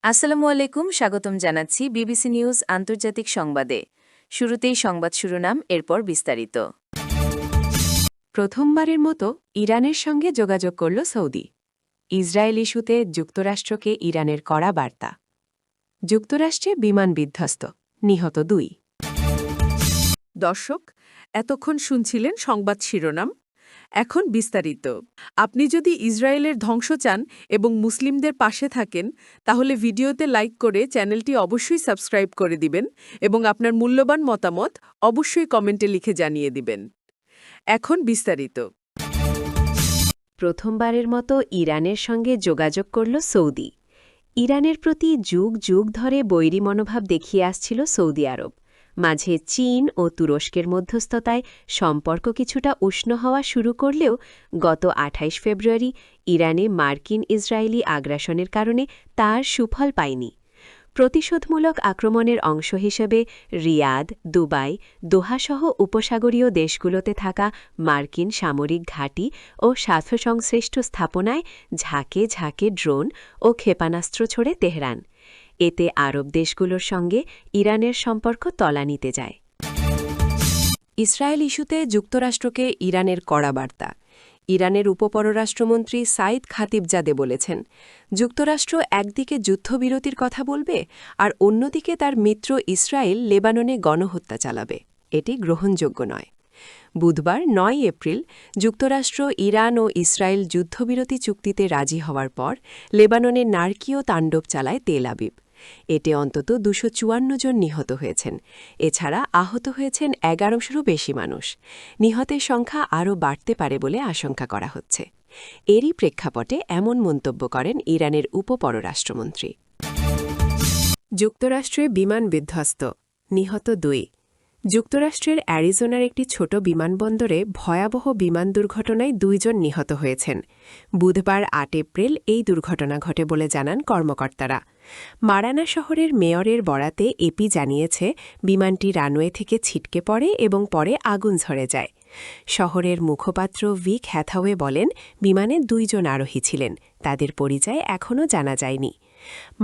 আসসালামু আলাইকুম, স্বাগতম জানাচ্ছি বিবিসি নিউজ আন্তর্জাতিক সংবাদে। শুরুতেই সংবাদ শিরোনাম, এরপর বিস্তারিত। প্রথমবারের মতো ইরানের সঙ্গে যোগাযোগ করল সৌদি। ইসরায়েল ইস্যুতে যুক্তরাষ্ট্রকে ইরানের কড়া বার্তা। যুক্তরাষ্ট্রে বিমান বিধ্বস্ত, নিহত 2। দর্শক, এতক্ষণ শুনছিলেন সংবাদ শিরোনাম। এখন বিস্তারিত। আপনি যদি ইসরায়েলের ধ্বংস চান এবং মুসলিমদের পাশে থাকেন, তাহলে ভিডিওতে লাইক করে চ্যানেলটি অবশ্যই সাবস্ক্রাইব করে দিবেন এবং আপনার মূল্যবান মতামত অবশ্যই কমেন্টে লিখে জানিয়ে দিবেন। এখন বিস্তারিত। প্রথমবারের মতো ইরানের সঙ্গে যোগাযোগ করল সৌদি। ইরানের প্রতি যুগ যুগ ধরে বৈরী মনোভাব দেখিয়ে আসছিল সৌদি আরব। মাঝে চীন ও তুরস্কের মধ্যস্থতায় সম্পর্ক কিছুটা উষ্ণ হওয়া শুরু করলেও গত ২৮ ফেব্রুয়ারি ইরানে মার্কিন ইসরায়েলি আগ্রাসনের কারণে তার সুফল পায়নি। প্রতিশোধমূলক আক্রমণের অংশ হিসেবে রিয়াদ, দুবাই, দোহাসহ উপসাগরীয় দেশগুলোতে থাকা মার্কিন সামরিক ঘাঁটি ও স্বার্থসংশ্লিষ্ট স্থাপনায় ঝাঁকে ঝাঁকে ড্রোন ও ক্ষেপণাস্ত্র ছোড়ে তেহরান। এতে আরব দেশগুলোর সঙ্গে ইরানের সম্পর্ক তলানিতে যায়। ইসরায়েল ইস্যুতে যুক্তরাষ্ট্রকে ইরানের কড়া বার্তা। ইরানের উপপররাষ্ট্রমন্ত্রী সাইদ খাতিবজাদে বলেছেন, যুক্তরাষ্ট্র একদিকে যুদ্ধবিরতির কথা বলবে আর অন্যদিকে তার মিত্র ইসরায়েল লেবাননে গণহত্যা চালাবে। এটি গ্রহণযোগ্য নয়। বুধবার ৯ এপ্রিল যুক্তরাষ্ট্র ইরান ও ইসরায়েল যুদ্ধবিরতি চুক্তিতে রাজি হওয়ার পর লেবাননে নারকীয় তাণ্ডব চালায় তেল আবিব। এতে অন্তত ২৫৪ জন নিহত হয়েছেন। এছাড়া আহত হয়েছেন ১১০০রও বেশি মানুষ। নিহতের সংখ্যা আরও বাড়তে পারে বলে আশঙ্কা করা হচ্ছে। এরই প্রেক্ষাপটে এমন মন্তব্য করেন ইরানের উপপররাষ্ট্রমন্ত্রী। যুক্তরাষ্ট্রে বিমান বিধ্বস্ত, নিহত 2। যুক্তরাষ্ট্রের অ্যারিজোনার একটি ছোট বিমানবন্দরে ভয়াবহ বিমান দুর্ঘটনায় 2 জন নিহত হয়েছেন। বুধবার ৮ এপ্রিল এই দুর্ঘটনা ঘটে বলে জানান কর্মকর্তারা। মারানা শহরের মেয়রের বরাতে এপি জানিয়েছে, বিমানটি রানওয়ে থেকে ছিটকে পড়ে এবং পরে আগুন ঝরে যায়। শহরের মুখপাত্র ভিক হ্যাথাওয়ে বলেন, বিমানে 2 জন আরোহী ছিলেন, তাদের পরিচয় এখনও জানা যায়নি।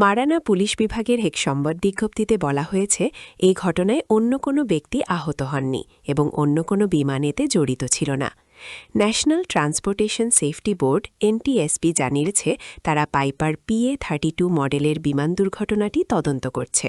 মারানা পুলিশ বিভাগের এক সংবাদ বিজ্ঞপ্তিতে বলা হয়েছে, এই ঘটনায় অন্য কোনো ব্যক্তি আহত হননি এবং অন্য কোনো বিমান এতে জড়িত ছিল না। National transportation safety board NTSB জানিয়েছে, তারা পাইপার PA-32 মডেলের বিমান দুর্ঘটনাটি তদন্ত করছে।